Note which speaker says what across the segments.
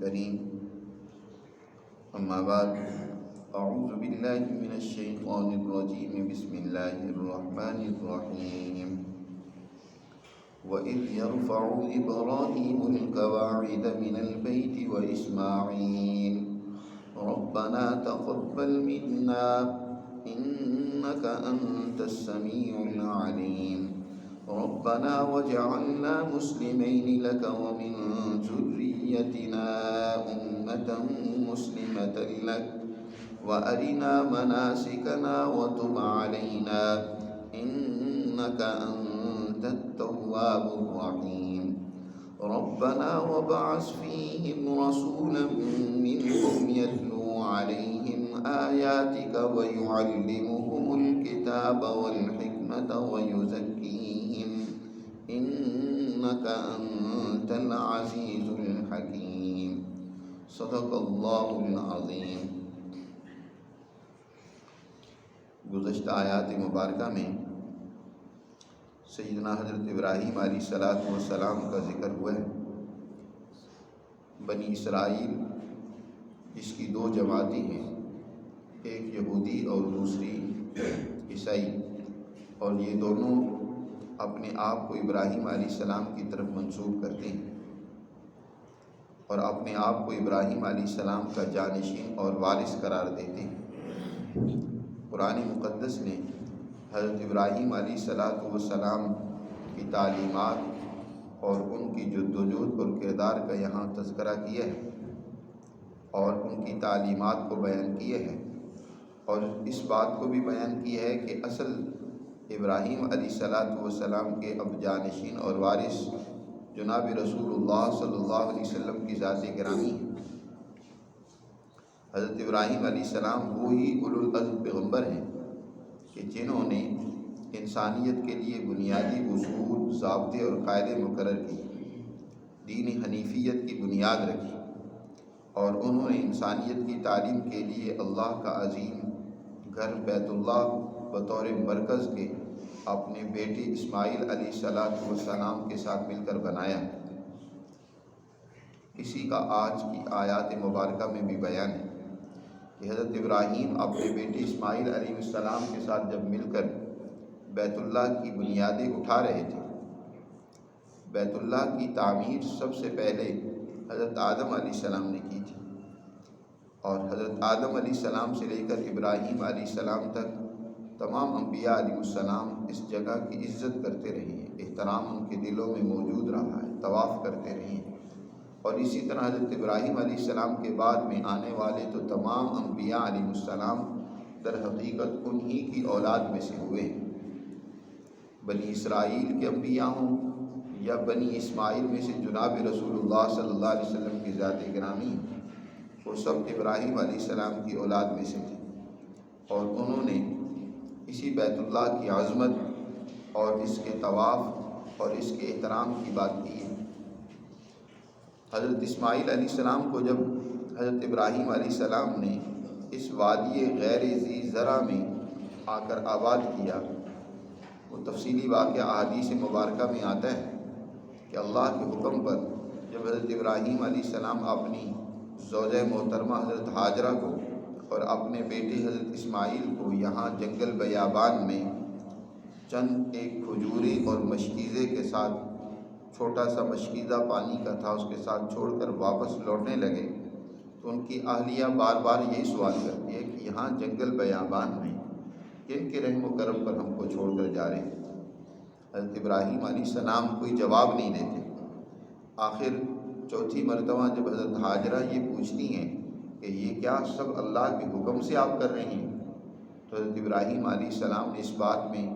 Speaker 1: کریم۔ اما بعد، اعوذ باللہ من الشیطان الرجیم، بسم اللہ الرحمن الرحیم۔ وَإِذْ يَرْفَعُ إِبْرَاهِيمُ الْقَوَاعِدَ مِنَ الْبَيْتِ وَإِسْمَاعِيلُ رَبَّنَا تَقَبَّلْ مِنَّا إِنَّكَ أَنْتَ السَّمِيعُ الْعَلِيمُ رَبَّنَا وَاجْعَلْنَا مُسْلِمَيْنِ لَكَ وَمِنْ ذُرِّيَّتِنَا أُمَّةً مُسْلِمَةً لَكَ وَأَرِنَا مَنَاسِكَنَا وَتُبْ عَلَيْنَا إِنَّكَ أَنْتَ التَّوَّابُ الرَّحِيمُ رَبَّنَا وَابْعَثْ فِيهِمْ رَسُولًا مِّنْهُمْ يَتْلُو عَلَيْهِمْ آيَاتِكَ وَيُعَلِّمُهُمُ الْكِتَابَ وَالْحِكْمَةَ وَيُزَكِّيهِمْ إِنَّكَ أَنْتَ الْعَزِيزُ الْحَكِيمُ۔ صدق اللہ العظیم۔ گزشتہ آیات مبارکہ میں سیدنا حضرت ابراہیم علیہ السلام کا ذکر ہوا ہے۔ بنی اسرائیل اس کی دو جماعتیں ہیں، ایک یہودی اور دوسری عیسائی، اور یہ دونوں اپنے آپ کو ابراہیم علیہ السلام کی طرف منسوب کرتے ہیں اور اپنے آپ کو ابراہیم علیہ السلام کا جانشین اور وارث قرار دیتے ہیں۔ قرآن مقدس نے حضرت ابراہیم علیہ السلام کی تعلیمات اور ان کی جدوجہد اور کردار کا یہاں تذکرہ کیا ہے اور ان کی تعلیمات کو بیان کیا ہے، اور اس بات کو بھی بیان کیا ہے کہ اصل ابراہیم علیہ السلام کے اب جانشین اور وارث جناب رسول اللہ صلی اللہ علیہ وسلم کی ذات گرامی ہے۔ حضرت ابراہیم علیہ السلام وہی اولو العزم پیغمبر ہیں کہ جنہوں نے انسانیت کے لیے بنیادی اصول، ضابطے اور قاعدے مقرر کیے، دین حنیفیت کی بنیاد رکھی، اور انہوں نے انسانیت کی تعلیم کے لیے اللہ کا عظیم گھر بیت اللہ بطور مرکز کے اپنے بیٹے اسماعیل علیہ السلام کے ساتھ مل کر بنایا۔ اسی کا آج کی آیات مبارکہ میں بھی بیان ہے کہ حضرت ابراہیم اپنے بیٹے اسماعیل علیہ السلام کے ساتھ جب مل کر بیت اللہ کی بنیادیں اٹھا رہے تھے۔ بیت اللہ کی تعمیر سب سے پہلے حضرت آدم علیہ السلام نے کی تھی، اور حضرت آدم علیہ السلام سے لے کر ابراہیم علیہ السلام تک تمام انبیاء علیہ السلام اس جگہ کی عزت کرتے رہے ہیں، احترام ان کے دلوں میں موجود رہا ہے، طواف کرتے رہے ہیں، اور اسی طرح حضرت ابراہیم علیہ السلام کے بعد میں آنے والے تو تمام انبیاء علیہ السلام در حقیقت انہی کی اولاد میں سے ہوئے ہیں۔ بنی اسرائیل کے انبیاء ہوں یا بنی اسماعیل میں سے جناب رسول اللہ صلی اللہ علیہ وسلم کی ذات گرامی، وہ سب ابراہیم علیہ السلام کی اولاد میں سے تھے، اور انہوں نے اسی بیت اللہ کی عظمت اور اس کے طواف اور اس کے احترام کی بات کی ہے۔ حضرت اسماعیل علیہ السلام کو جب حضرت ابراہیم علیہ السلام نے اس وادی غیر ذی زرع میں آ کر آباد کیا، وہ تفصیلی واقعہ احادیث مبارکہ میں آتا ہے کہ اللہ کے حکم پر جب حضرت ابراہیم علیہ السلام اپنی زوجہ محترمہ حضرت ہاجرہ کو اور اپنے بیٹے حضرت اسماعیل کو یہاں جنگل بیابان میں چند ایک کھجورے اور مشکیزے کے ساتھ، چھوٹا سا مشکیزہ پانی کا تھا، اس کے ساتھ چھوڑ کر واپس لوٹنے لگے، تو ان کی اہلیہ بار بار یہی سوال کرتی ہے کہ یہاں جنگل بیابان میں کن کے رحم و کرم پر ہم کو چھوڑ کر جا رہے ہیں؟ حضرت ابراہیم علیہ السلام کوئی جواب نہیں دیتے۔ آخر چوتھی مرتبہ جب حضرت ہاجرہ یہ پوچھتی ہیں کہ یہ کیا سب اللہ کے حکم سے آپ کر رہے ہیں، تو حضرت ابراہیم علیہ السلام نے اس بات میں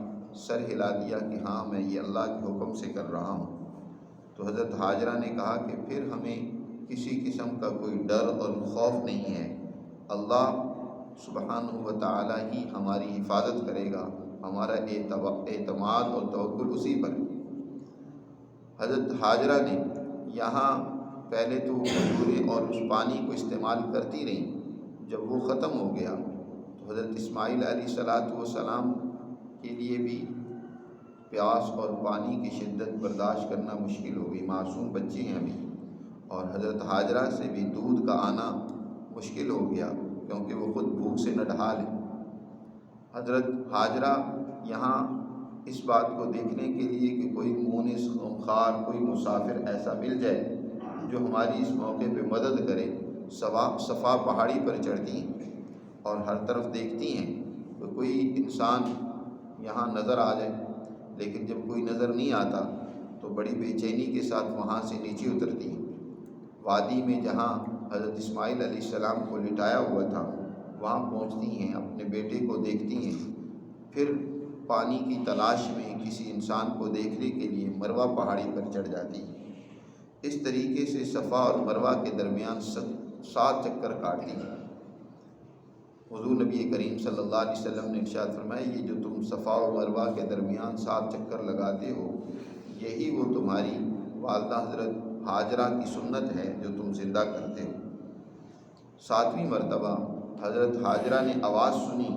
Speaker 1: سر ہلا دیا کہ ہاں میں یہ اللہ کے حکم سے کر رہا ہوں۔ تو حضرت ہاجرہ نے کہا کہ پھر ہمیں کسی قسم کا کوئی ڈر اور خوف نہیں ہے، اللہ سبحانہ و تعالی ہی ہماری حفاظت کرے گا، ہمارا اعتماد اور توکل اسی پر۔ حضرت ہاجرہ نے یہاں پہلے تو کھجوریں اور اس پانی کو استعمال کرتی رہیں، جب وہ ختم ہو گیا تو حضرت اسماعیل علیہ السلام کے لیے بھی پیاس اور پانی کی شدت برداشت کرنا مشکل ہو گئی، معصوم بچے ہیں ابھی، اور حضرت حاجرہ سے بھی دودھ کا آنا مشکل ہو گیا کیونکہ وہ خود بھوک سے نڈھال ہے۔ حضرت حاجرہ یہاں اس بات کو دیکھنے کے لیے کہ کوئی مونس غمخوار کوئی مسافر ایسا مل جائے جو ہماری اس موقع پہ مدد کرے، صفا پہاڑی پر چڑھتی ہیں اور ہر طرف دیکھتی ہیں کہ کوئی انسان یہاں نظر آ جائے، لیکن جب کوئی نظر نہیں آتا تو بڑی بے چینی کے ساتھ وہاں سے نیچے اترتی ہیں۔ وادی میں جہاں حضرت اسماعیل علیہ السلام کو لٹایا ہوا تھا وہاں پہنچتی ہیں، اپنے بیٹے کو دیکھتی ہیں، پھر پانی کی تلاش میں کسی انسان کو دیکھنے کے لیے مروہ پہاڑی پر چڑھ جاتی ہیں۔ اس طریقے سے صفا اور مروہ کے درمیان 7 چکر کاٹتی ہیں۔ حضور نبی کریم صلی اللہ علیہ وسلم نے ارشاد فرمایا، یہ جو تم صفا و مروہ کے درمیان 7 چکر لگاتے ہو، یہی وہ تمہاری والدہ حضرت حاجرہ کی سنت ہے جو تم زندہ کرتے ہو۔ 7ویں مرتبہ حضرت حاجرہ نے آواز سنی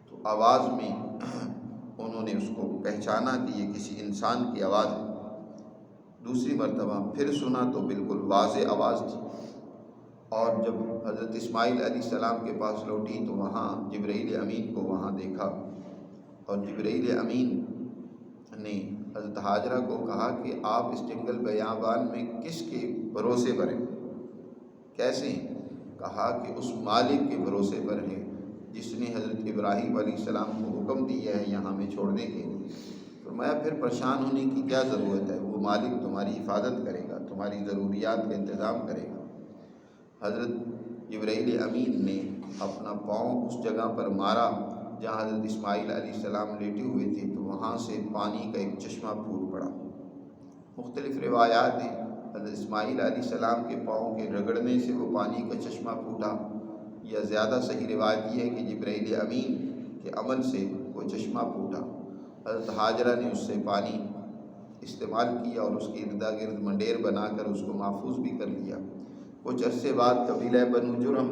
Speaker 1: تو آواز میں انہوں نے اس کو پہچانا کہ یہ کسی انسان کی آواز ہے۔ دوسری مرتبہ پھر سنا تو بالکل واضح آواز تھی، اور جب حضرت اسماعیل علیہ السلام کے پاس لوٹی تو وہاں جبرائیل امین کو وہاں دیکھا، اور جبرائیل امین نے حضرت حاجرہ کو کہا کہ آپ اس جنگل بیابان میں کس کے بھروسے پر ہیں؟ کیسے ہیں؟ کہا کہ اس مالک کے بھروسے پر ہیں جس نے حضرت ابراہیم علیہ السلام کو حکم دیا ہے یہاں ہمیں چھوڑنے کے لیے۔ فرمایا پھر پریشان ہونے کی کیا ضرورت ہے، وہ مالک تمہاری حفاظت کرے گا، تمہاری ضروریات کا انتظام کرے گا۔ حضرت جبرائیل امین نے اپنا پاؤں اس جگہ پر مارا جہاں حضرت اسماعیل علیہ السلام لیٹے ہوئے تھے تو وہاں سے پانی کا ایک چشمہ پھوٹ پڑا۔ مختلف روایات ہیں، حضرت اسماعیل علیہ السلام کے پاؤں کے رگڑنے سے وہ پانی کا چشمہ پھوٹا، یا زیادہ صحیح روایت یہ ہے کہ جبرائیل امین کے عمل سے وہ چشمہ پھوٹا۔ حضرت حاجرہ نے اس سے پانی استعمال کیا اور اس کے اردا گرد منڈیر بنا کر اس کو محفوظ بھی کر لیا۔ کچھ عرصے بعد قبیلہ بنو جرم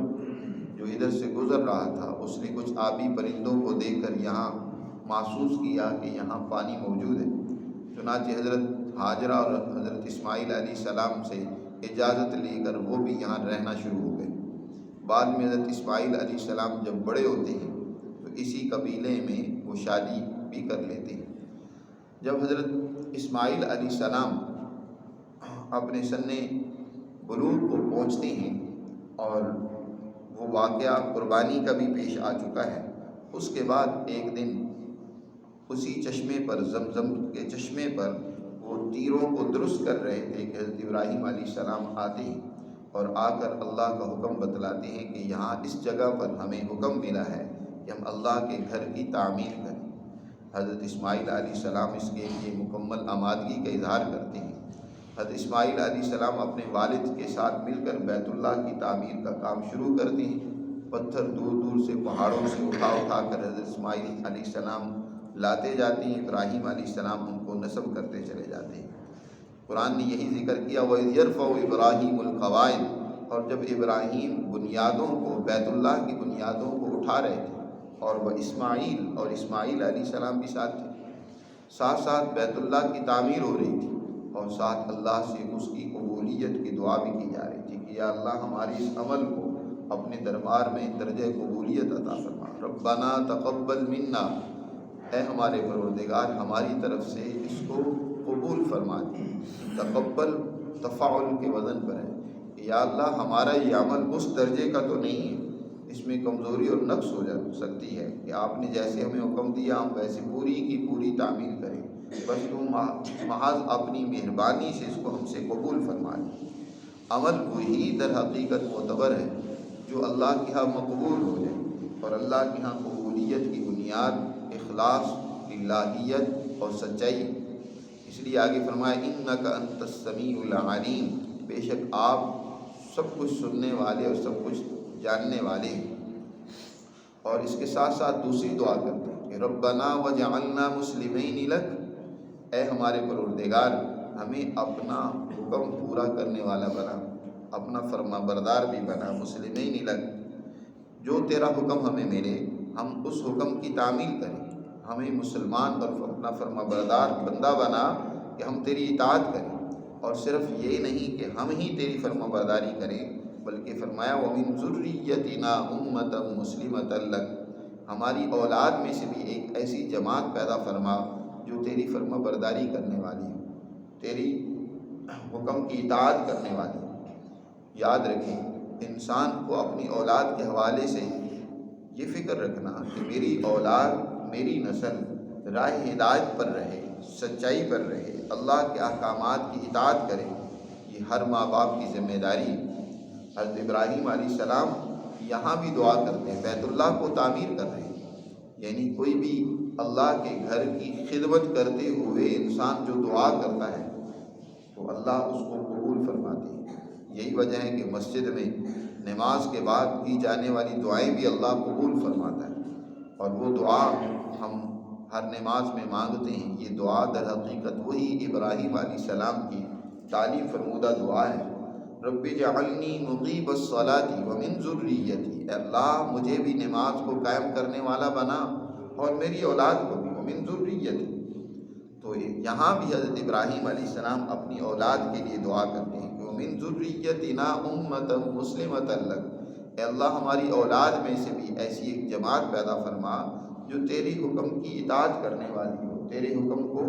Speaker 1: جو ادھر سے گزر رہا تھا اس نے کچھ آبی پرندوں کو دیکھ کر یہاں محسوس کیا کہ یہاں پانی موجود ہے، چنانچہ حضرت حاجرہ اور حضرت اسماعیل علیہ السلام سے اجازت لے کر وہ بھی یہاں رہنا شروع ہو گئے۔ بعد میں حضرت اسماعیل علیہ السلام جب بڑے ہوتے ہیں تو اسی قبیلے میں وہ شادی بھی کر لیتے ہیں۔ جب حضرت اسماعیل علیہ السلام اپنے سن بلوغ کو پہنچتے ہیں اور وہ واقعہ قربانی کا بھی پیش آ چکا ہے، اس کے بعد ایک دن اسی چشمے پر، زمزم کے چشمے پر وہ تیروں کو درست کر رہے تھے کہ حضرت ابراہیم علیہ السلام آتے ہیں اور آ کر اللہ کا حکم بتلاتے ہیں کہ یہاں اس جگہ پر ہمیں حکم ملا ہے کہ ہم اللہ کے گھر کی تعمیر کریں۔ حضرت اسماعیل علیہ السلام اس کے لیے مکمل آمادگی کا اظہار کرتے ہیں۔ حضرت اسماعیل علیہ السلام اپنے والد کے ساتھ مل کر بیت اللہ کی تعمیر کا کام شروع کرتے ہیں۔ پتھر دور دور سے پہاڑوں سے اٹھا اٹھا کر حضرت اسماعیل علیہ السلام لاتے جاتے ہیں، ابراہیم علیہ السلام ان کو نصب کرتے چلے جاتے ہیں۔ قرآن نے یہی ذکر کیا، وَإِذْ يَرْفَعُ إِبْرَاهِيمُ الْقَوَاعِدَ، اور جب ابراہیم بنیادوں کو، بیت اللہ کی بنیادوں کو اٹھا رہے تھے، اور وہ اسماعیل، اور اسماعیل علیہ السلام بھی ساتھ تھے، ساتھ ساتھ بیت اللہ کی تعمیر ہو رہی تھی اور ساتھ اللہ سے اس کی قبولیت کی دعا بھی کی جا رہی تھی کہ یا اللہ ہمارے اس عمل کو اپنے دربار میں درجہ قبولیت عطا فرما، ربنا تقبل منا، اے ہمارے پروردگار ہماری طرف سے اس کو قبول فرما دی۔ تقبل تفاعل کے وزن پر ہے کہ یا اللہ ہمارا یہ عمل اس درجے کا تو نہیں ہے، اس میں کمزوری اور نقص ہو جا سکتی ہے کہ آپ نے جیسے ہمیں حکم دیا ہم ویسے پوری کی پوری تعمیر کریں، بس تم محض اپنی مہربانی سے اس کو ہم سے قبول فرما لیں۔ عمل وہی در حقیقت معتبر ہے جو اللہ کے ہاں مقبول ہو جائے، اور اللہ کے ہاں قبولیت کی بنیاد اخلاص، للہیت اور سچائی۔ اس لیے آگے فرمایا انک انت السمیع العلیم، بے شک آپ سب کچھ سننے والے اور سب کچھ جاننے والے ہیں۔ اور اس کے ساتھ ساتھ دوسری دعا کرتے ہیں کہ ربنا وجعلنا مسلمین لک، اے ہمارے پروردگار ہمیں اپنا حکم پورا کرنے والا بنا، اپنا فرما بردار بھی بنا، مسلمین لک، جو تیرا حکم ہمیں ملے ہم اس حکم کی تعمیل کریں، ہمیں مسلمان اور اپنا فرما بردار بندہ بنا کہ ہم تیری اطاعت کریں، اور صرف یہ نہیں کہ ہم ہی تیری فرما برداری کریں، بلکہ فرمایا وَمِن ذُرِّيَّتِنَا أُمَّةً مُسْلِمَةً لَكَ، ہماری اولاد میں سے بھی ایک ایسی جماعت پیدا فرما جو تیری فرما برداری کرنے والی ہو، تیری حکم کی اطاعت کرنے والی ہو۔ یاد رکھیں، انسان کو اپنی اولاد کے حوالے سے یہ فکر رکھنا کہ میری اولاد، میری نسل راہ ہدایت پر رہے، سچائی پر رہے، اللہ کے احکامات کی اطاعت کرے، یہ ہر ماں باپ کی ذمہ داری ہے۔ حضرت ابراہیم علیہ السلام یہاں بھی دعا کرتے ہیں، بیت اللہ کو تعمیر کر رہے ہیں، یعنی کوئی بھی اللہ کے گھر کی خدمت کرتے ہوئے انسان جو دعا کرتا ہے تو اللہ اس کو قبول فرماتے ہیں۔ یہی وجہ ہے کہ مسجد میں نماز کے بعد کی جانے والی دعائیں بھی اللہ قبول فرماتا ہے، اور وہ دعا ہم ہر نماز میں مانگتے ہیں۔ یہ دعا در حقیقت وہی ابراہیم علیہ السلام کی تعلیم فرمودہ دعا ہے۔ رب اجعلنی مقیم الصلاۃ ومن ذریتی، اے اللہ مجھے بھی نماز کو قائم کرنے والا بنا اور میری اولاد کو بھی، ومن ذریتی۔ تو یہاں بھی حضرت ابراہیم علیہ السلام اپنی اولاد کے لیے دعا کرتے ہیں کہ ومن ذریتنا امۃ مسلمۃ لک، اے اللہ ہماری اولاد میں سے بھی ایسی ایک جماعت پیدا فرما جو تیری حکم کی اطاعت کرنے والی ہو، تیرے حکم کو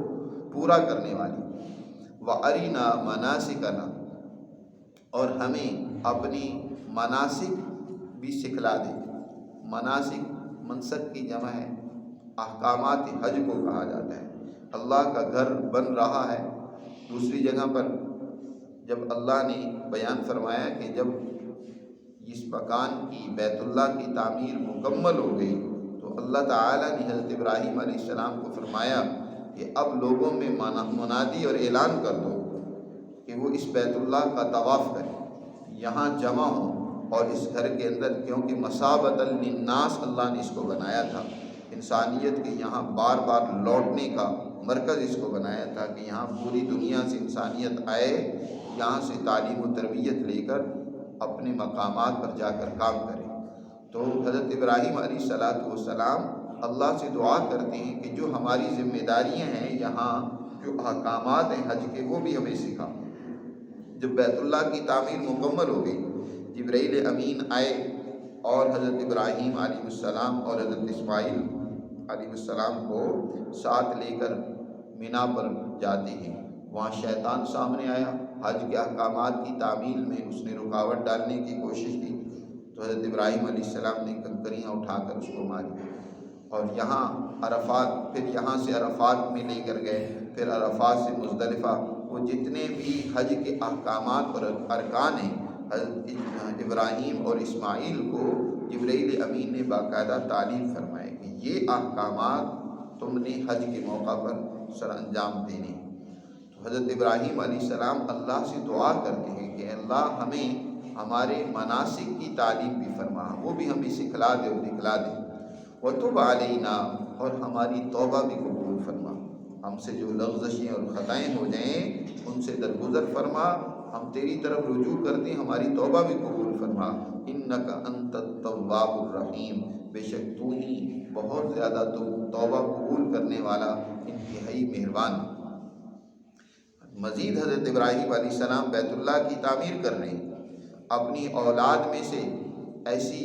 Speaker 1: پورا کرنے والی ہو۔ وَأَرِنَا مَنَاسِكَنَا، اور ہمیں اپنی مناسک بھی سکھلا دے۔ مناسک منسک کی جمع ہے، احکامات حج کو کہا جاتا ہے۔ اللہ کا گھر بن رہا ہے، دوسری جگہ پر جب اللہ نے بیان فرمایا کہ جب اس مکان کی بیت اللہ کی تعمیر مکمل ہو گئی تو اللہ تعالیٰ نے حضرت ابراہیم علیہ السلام کو فرمایا کہ اب لوگوں میں منادی اور اعلان کر دو کہ وہ اس بیت اللہ کا طواف کریں، یہاں جمع ہوں، اور اس گھر کے اندر، کیونکہ مثابۃ للناس اللہ نے اس کو بنایا تھا، انسانیت کے یہاں بار بار لوٹنے کا مرکز اس کو بنایا تھا کہ یہاں پوری دنیا سے انسانیت آئے، یہاں سے تعلیم و تربیت لے کر اپنے مقامات پر جا کر کام کرے۔ تو حضرت ابراہیم علیہ السلام اللہ سے دعا کرتے ہیں کہ جو ہماری ذمہ داریاں ہیں، یہاں جو احکامات ہیں حج کے، وہ بھی ہمیں سکھا۔ جب بیت اللہ کی تعمیر مکمل ہو گئی، جبرائیل امین آئے اور حضرت ابراہیم علیہ السلام اور حضرت اسماعیل علیہ السلام کو ساتھ لے کر مینا پر جاتے ہیں۔ وہاں شیطان سامنے آیا، حج کے احکامات کی تعمیل میں اس نے رکاوٹ ڈالنے کی کوشش کی، تو حضرت ابراہیم علیہ السلام نے کنکریاں اٹھا کر اس کو ماری، اور یہاں عرفات، پھر یہاں سے عرفات میں لے کر گئے، پھر عرفات سے مزدلفہ، وہ جتنے بھی حج کے احکامات اور ارکان ہیں، حضرت ابراہیم اور اسماعیل کو جبرائیل امین نے باقاعدہ تعلیم فرمائے کہ یہ احکامات تم نے حج کے موقع پر سر انجام دینے۔ تو حضرت ابراہیم علیہ السلام اللہ سے دعا کرتے ہیں کہ اللہ ہمیں ہمارے مناسک کی تعلیم بھی فرما، وہ بھی ہمیں سکھلا دے اور دکھلا دے۔ وَتُبْ عَلَيْنَا، اور ہماری توبہ بھی قبول فرما، ہم سے جو لغزشیں اور خطائیں ہو جائیں ان سے درگزر فرما، ہم تیری طرف رجوع کرتے ہیں، ہماری توبہ بھی قبول فرما۔ اِنَّكَ أَنْتَ التَّوَّابُ الرَّحِيمُ، بے شک تو ہی بہت زیادہ توبہ قبول کرنے والا، انتہائی مہربان۔ مزید حضرت ابراہیم علیہ السلام بیت اللہ کی تعمیر کر رہے ہیں، اپنی اولاد میں سے ایسی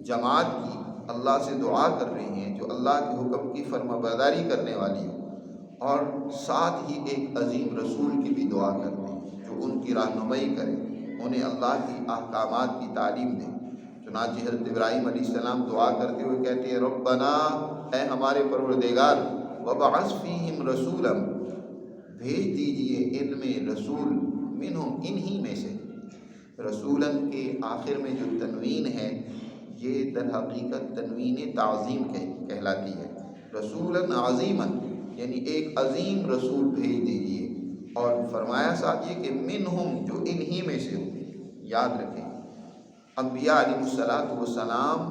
Speaker 1: جماعت کی اللہ سے دعا کر رہے ہیں جو اللہ کے حکم کی فرما برداری کرنے والی ہو، اور ساتھ ہی ایک عظیم رسول کی بھی دعا کرتے ہیں جو ان کی رہنمائی کرے، انہیں اللہ کی احکامات کی تعلیم دے۔ چنانچہ حضرت ابراہیم علیہ السلام دعا کرتے ہوئے کہتے ہیں ربنا، اے ہمارے پروردگار، وابعث فیہم رسولا، بھیج دیجئے ان میں رسول، منہم انہی میں سے۔ رسولاً کے آخر میں جو تنوین ہے یہ در حقیقت تنوین تعظیم کہلاتی ہے، رسولاً عظیماً، یعنی ایک عظیم رسول بھیج دیجئے، اور فرمایا ساتھ یہ کہ منہم، جو انہی میں سے ہو۔ یاد رکھیں انبیاء علیہ السلام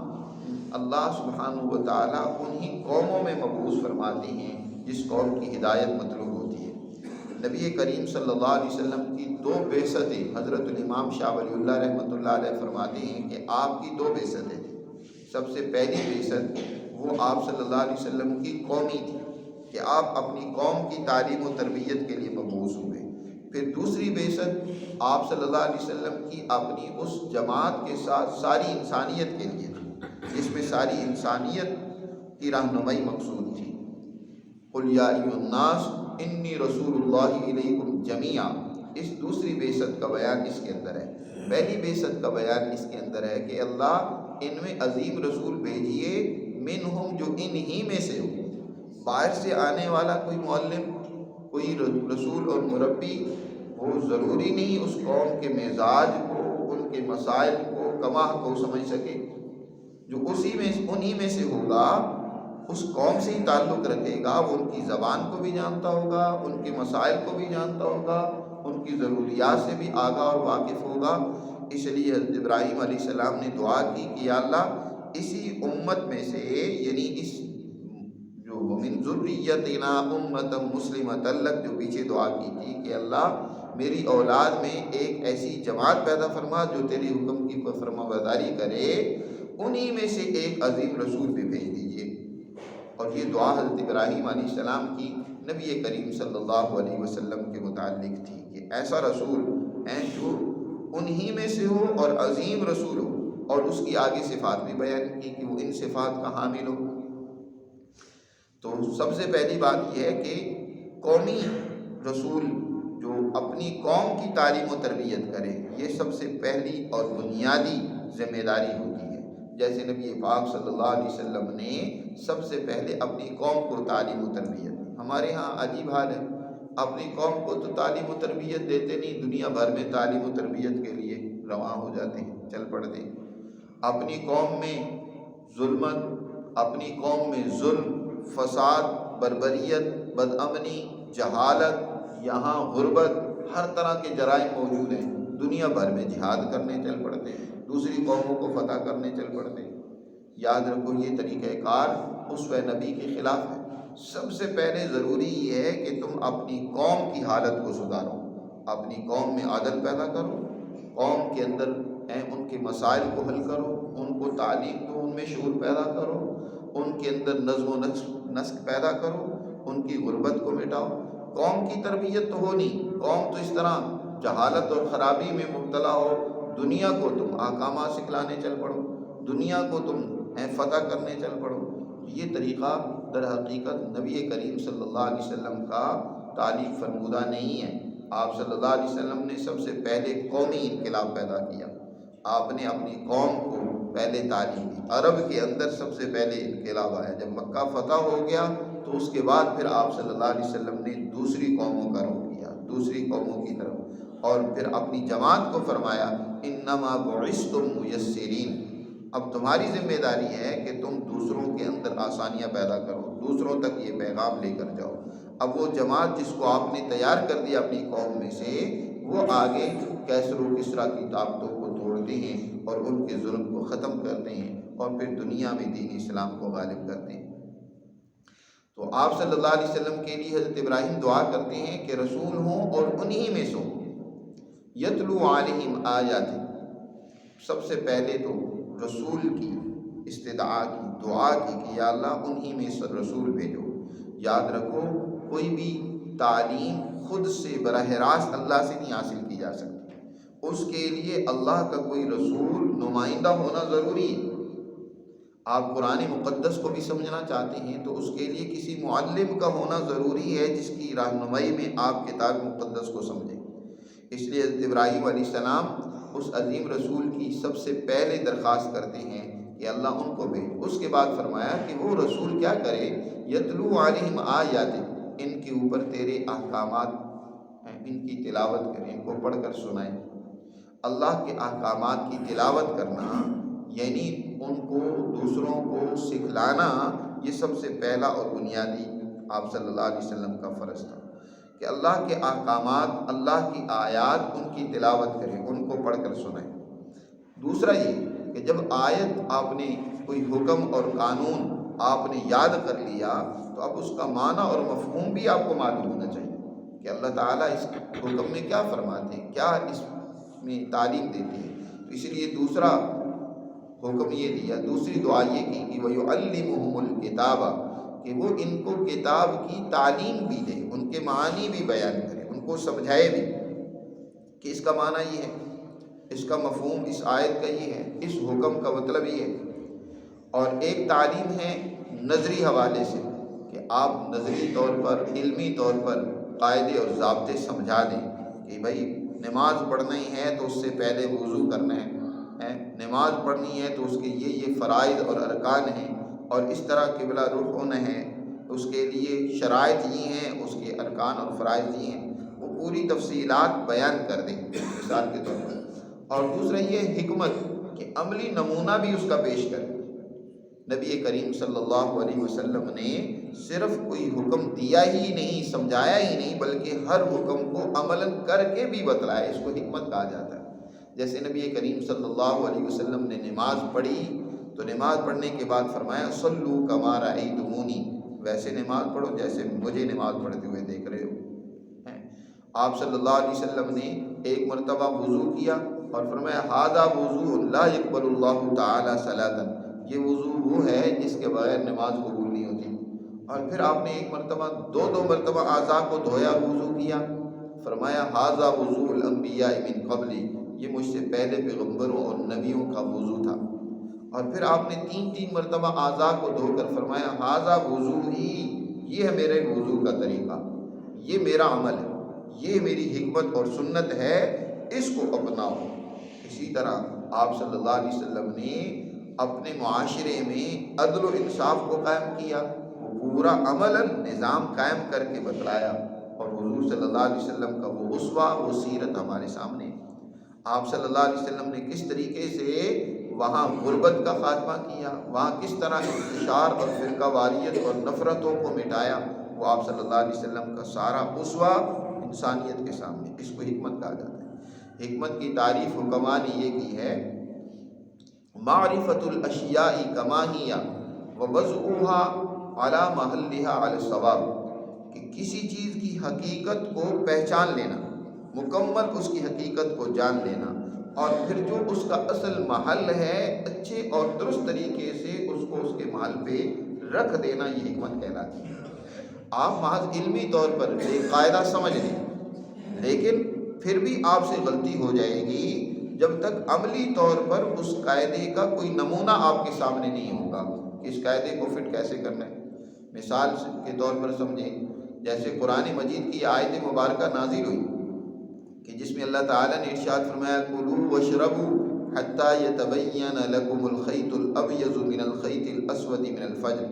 Speaker 1: اللہ سبحانہ و تعالیٰ انہی قوموں میں مبعوث فرماتے ہیں جس قوم کی ہدایت مطلوب ہوتی ہے۔ نبی کریم صلی اللہ علیہ وسلم کی 2 بعثتیں، حضرت الامام شاہ ولی اللہ رحمۃ اللہ علیہ فرماتے ہیں کہ آپ کی 2 بعثتیں تھیں۔ سب سے پہلی بعثت وہ آپ صلی اللہ علیہ وسلم کی قومی تھی کہ آپ اپنی قوم کی تعلیم و تربیت کے لیے مبعوث ہوئے۔ پھر دوسری بعثت آپ صلی اللہ علیہ وسلم کی اپنی اس جماعت کے ساتھ ساری انسانیت کے لیے تھی، جس میں ساری انسانیت کی رہنمائی مقصود تھی۔ قل یا ایھا الناس انی رسول اللہ الیکم جمیعا، اس دوسری بعثت کا بیان اس کے اندر ہے۔ پہلی بعثت کا بیان اس کے اندر ہے کہ اللہ ان میں عظیم رسول بھیجیے، منہم جو انہی میں سے ہو۔ باہر سے آنے والا کوئی معلم، کوئی رسول اور مربی، وہ ضروری نہیں اس قوم کے مزاج کو، ان کے مسائل کو، کماح کو سمجھ سکے۔ جو انہی میں سے ہوگا، اس قوم سے ہی تعلق رکھے گا، وہ ان کی زبان کو بھی جانتا ہوگا، ان کے مسائل کو بھی جانتا ہوگا، ان کی ضروریات سے بھی آگاہ اور واقف ہوگا۔ اس لیے حضرت ابراہیم علیہ السلام نے دعا کی کہ یا اللہ اسی امت میں سے، یعنی اس جو ومن ذریتنا امۃ مسلمۃ لک، جو پیچھے دعا کی تھی کہ اللہ میری اولاد میں ایک ایسی جماعت پیدا فرما جو تیرے حکم کی فرما برداری کرے، انہی میں سے ایک عظیم رسول بھی بھیج دیجیے۔ اور یہ دعا حضرت ابراہیم علیہ السلام کی نبی کریم صلی اللہ علیہ وسلم کے متعلق تھی کہ ایسا رسول ہے جو انہی میں سے ہو اور عظیم رسول ہو، اور اس کی آگے صفات بھی بیان کی کہ وہ ان صفات کا حامل ہو۔ تو سب سے پہلی بات یہ ہے کہ قومی رسول جو اپنی قوم کی تعلیم و تربیت کرے، یہ سب سے پہلی اور بنیادی ذمہ داری ہوتی ہے۔ جیسے نبی پاک صلی اللہ علیہ وسلم نے سب سے پہلے اپنی قوم کو تعلیم و تربیت دی۔ ہمارے ہاں عجیب حال ہے، اپنی قوم کو تو تعلیم و تربیت دیتے نہیں، دنیا بھر میں تعلیم و تربیت کے لیے رواں ہو جاتے ہیں، چل پڑتے ہیں۔ اپنی قوم میں ظلمت، اپنی قوم میں ظلم، فساد، بربریت، بدامنی، جہالت، یہاں غربت، ہر طرح کے جرائم موجود ہیں، دنیا بھر میں جہاد کرنے چل پڑتے ہیں، دوسری قوموں کو فتح کرنے چل پڑتے ہیں۔ یاد رکھو یہ طریقہ کار اسوہ نبی کے خلاف ہے۔ سب سے پہلے ضروری یہ ہے کہ تم اپنی قوم کی حالت کو سدھارو، اپنی قوم میں عدل پیدا کرو، قوم کے اندر ان کے مسائل کو حل کرو، ان کو تعلیم دو، ان میں شعور پیدا کرو، ان کے اندر نظم و نسق پیدا کرو، ان کی غربت کو مٹاؤ۔ قوم کی تربیت تو ہو نہیں، قوم تو اس طرح جہالت اور خرابی میں مبتلا ہو، دنیا کو تم احکامات سکھلانے چل پڑو، دنیا کو تم فتح کرنے چل پڑو۔ یہ طریقہ در حقیقت نبی کریم صلی اللہ علیہ وسلم کا تعلیم فرمودہ نہیں ہے۔ آپ صلی اللہ علیہ وسلم نے سب سے پہلے قومی انقلاب پیدا کیا، آپ نے اپنی قوم کو پہلے تعلیم دی۔ عرب کے اندر سب سے پہلے انقلاب آیا، جب مکہ فتح ہو گیا تو اس کے بعد پھر آپ صلی اللہ علیہ وسلم نے دوسری قوموں کا رخ کیا، دوسری قوموں کی طرف، اور پھر اپنی جماعت کو فرمایا انما بعثتم میسرین، اب تمہاری ذمہ داری ہے کہ تم دوسروں کے اندر آسانیاں پیدا کرو، دوسروں تک یہ پیغام لے کر جاؤ۔ اب وہ جماعت جس کو آپ نے تیار کر دیا اپنی قوم میں سے، وہ آگے کیسر و کسریٰ کی طاقتوں کو توڑتے ہیں اور ان کے ظلم کو ختم کرتے ہیں، اور پھر دنیا میں دین اسلام کو غالب کرتے ہیں۔ تو آپ صلی اللہ علیہ وسلم کے لیے حضرت ابراہیم دعا کرتے ہیں کہ رسول ہوں اور انہی میں سے ہوں۔ یتلو علیہم آیاتہ، سب سے پہلے تو رسول کی استدعا کی، دعا کی کہ یا اللہ انہی میں سے رسول بھیجو۔ یاد رکھو کوئی بھی تعلیم خود سے براہ راست اللہ سے نہیں حاصل کی جا سکتی، اس کے لیے اللہ کا کوئی رسول نمائندہ ہونا ضروری ہے۔ آپ قرآن مقدس کو بھی سمجھنا چاہتے ہیں تو اس کے لیے کسی معلم کا ہونا ضروری ہے جس کی رہنمائی میں آپ کتاب مقدس کو سمجھیں۔ اس لیے حضرت ابراہیم علیہ السلام اس عظیم رسول کی سب سے پہلے درخواست کرتے ہیں کہ اللہ ان کو بھیج۔ اس کے بعد فرمایا کہ وہ رسول کیا کرے، یتلو علیہم آیات، ان کے اوپر تیرے احکامات ان کی تلاوت کریں، ان کو پڑھ کر سنائیں۔ اللہ کے احکامات کی تلاوت کرنا یعنی ان کو دوسروں کو سکھلانا، یہ سب سے پہلا اور بنیادی آپ صلی اللہ علیہ وسلم کا فرض تھا کہ اللہ کے احکامات، اللہ کی آیات ان کی تلاوت کریں، ان کو پڑھ کر سنائیں۔ دوسرا یہ کہ جب آیت آپ نے کوئی حکم اور قانون آپ نے یاد کر لیا تو اب اس کا معنی اور مفہوم بھی آپ کو معلوم ہونا چاہیے کہ اللہ تعالیٰ اس حکم میں کیا فرماتے ہیں، کیا اس میں تعلیم دیتے ہیں۔ تو اس لیے دوسرا حکم یہ دیا، دوسری دعا یہ کی کہ وَيُعَلِّمُهُمُ الْكِتَابَ، کہ وہ ان کو کتاب کی تعلیم بھی دے، ان کے معانی بھی بیان کرے، ان کو سمجھائے بھی۔ کہ اس کا معنی یہ ہے، اس کا مفہوم اس آیت کا یہ ہے، اس حکم کا مطلب یہ ہے۔ اور ایک تعلیم ہے نظری حوالے سے کہ آپ نظری طور پر، علمی طور پر قاعدے اور ضابطے سمجھا دیں کہ بھائی نماز پڑھنی ہے تو اس سے پہلے وضو کرنا ہے، نماز پڑھنی ہے تو اس کے یہ فرائض اور ارکان ہیں، اور اس طرح قبلہ رخ ہونا ہے، اس کے لیے شرائط یہ ہیں، اس کے ارکان اور فرائض یہ ہیں، وہ پوری تفصیلات بیان کر دیں مثال کے طور پر۔ اور دوسرا یہ حکمت کہ عملی نمونہ بھی اس کا پیش کریں۔ نبی کریم صلی اللہ علیہ وسلم نے صرف کوئی حکم دیا ہی نہیں، سمجھایا ہی نہیں، بلکہ ہر حکم کو عملاً کر کے بھی بتلایا، اس کو حکمت کہا جاتا ہے۔ جیسے نبی کریم صلی اللہ علیہ وسلم نے نماز پڑھی تو نماز پڑھنے کے بعد فرمایا صلوا کما رأیتمونی، ویسے نماز پڑھو جیسے مجھے نماز پڑھتے ہوئے دیکھ رہے ہو۔ آپ صلی اللہ علیہ وسلم نے ایک مرتبہ وضو کیا اور فرمایا ھذا وضوء لا يقبل اللہ تعالی صلاۃ، یہ وضو وہ ہے جس کے بغیر نماز قبول نہیں ہوتی۔ اور پھر آپ نے ایک مرتبہ دو مرتبہ اعضاء کو دھویا، وضو کیا، فرمایا ھذا وضوء الانبیاء من قبلی، یہ مجھ سے پہلے پیغمبروں اور نبیوں کا وضو تھا۔ اور پھر آپ نے تین مرتبہ اعضاء کو دھو کر فرمایا ھذا وضوئی، یہ ہے میرے وضو کا طریقہ، یہ میرا عمل ہے، یہ میری حکمت اور سنت ہے، اس کو اپناؤ۔ اسی طرح آپ صلی اللہ علیہ وسلم نے اپنے معاشرے میں عدل و انصاف کو قائم کیا، وہ پورا عملاً نظام قائم کر کے بتلایا، اور حضور صلی اللہ علیہ وسلم کا وہ اسوہ، وہ سیرت ہمارے سامنے۔ آپ صلی اللہ علیہ وسلم نے کس طریقے سے وہاں غربت کا خاتمہ کیا، وہاں کس طرح انتشار اور فرقہ واریت اور نفرتوں کو مٹایا، وہ آپ صلی اللہ علیہ وسلم کا سارا اسوہ انسانیت کے سامنے، اس کو حکمت کہا جاتا ہے۔ حکمت کی تعریف حکماء نے یہ کی ہے معرفت الاشیاء کما ہی ووضعها علی محلها علی الصواب، کہ کسی چیز کی حقیقت کو پہچان لینا، مکمل اس کی حقیقت کو جان لینا، اور پھر جو اس کا اصل محل ہے اچھے اور درست طریقے سے اس کو اس کے محل پہ رکھ دینا، یہ حکمت کہلاتی ہے۔ آپ محض علمی طور پر ایک قاعدہ سمجھ لیں، لیکن پھر بھی آپ سے غلطی ہو جائے گی جب تک عملی طور پر اس قاعدے کا کوئی نمونہ آپ کے سامنے نہیں ہوگا کہ اس قاعدے کو فٹ کیسے کرنا ہے۔ مثال کے طور پر سمجھیں، جیسے قرآن مجید کی آیت مبارکہ نازل ہوئی کہ جس میں اللہ تعالیٰ نے ارشاد فرمایا کلوا واشربوا حتی یتبین لکم الخیط الابیض من الخیط الاسود من الفجر،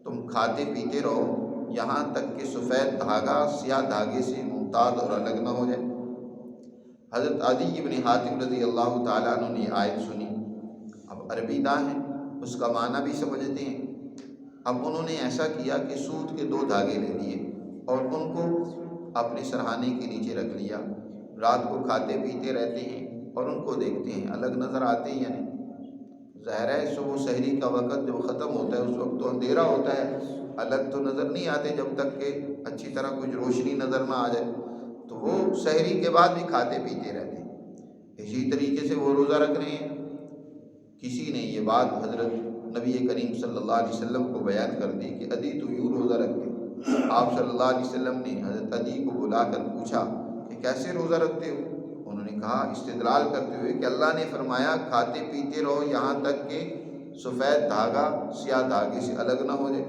Speaker 1: تم کھاتے پیتے رہو یہاں تک کہ سفید دھاگا سیاہ دھاگے سے ممتاز اور الگ نہ ہو جائے۔ حضرت عدی بن حاتم رضی اللہ تعالیٰ عنہ نے آیت سنی، اب عربی داں ہیں، اس کا معنی بھی سمجھتے ہیں۔ اب انہوں نے ایسا کیا کہ سوت کے 2 دھاگے لے لیے اور ان کو اپنے سرہانے کے نیچے رکھ لیا، رات کو کھاتے پیتے رہتے ہیں اور ان کو دیکھتے ہیں الگ نظر آتے ہیں یا نہیں۔ ظاہر ہے صبح سحری کا وقت جب ختم ہوتا ہے اس وقت تو اندھیرا ہوتا ہے، الگ تو نظر نہیں آتے جب تک کہ اچھی طرح کچھ روشنی نظر نہ آ جائے، تو وہ سحری کے بعد بھی کھاتے پیتے رہتے ہیں۔ اسی طریقے سے وہ روزہ رکھ رہے ہیں۔ کسی نے یہ بات حضرت نبی کریم صلی اللہ علیہ وسلم کو بیان کر دی کہ عدی تو یوں روزہ رکھتے۔ آپ صلی اللہ علیہ وسلم نے حضرت عدی کو بلا کر پوچھا کہ کیسے روزہ رکھتے ہو؟ انہوں نے کہا استدلال کرتے ہوئے کہ اللہ نے فرمایا کھاتے پیتے رہو یہاں تک کہ سفید دھاگا سیاہ دھاگے سے الگ نہ ہو جائے۔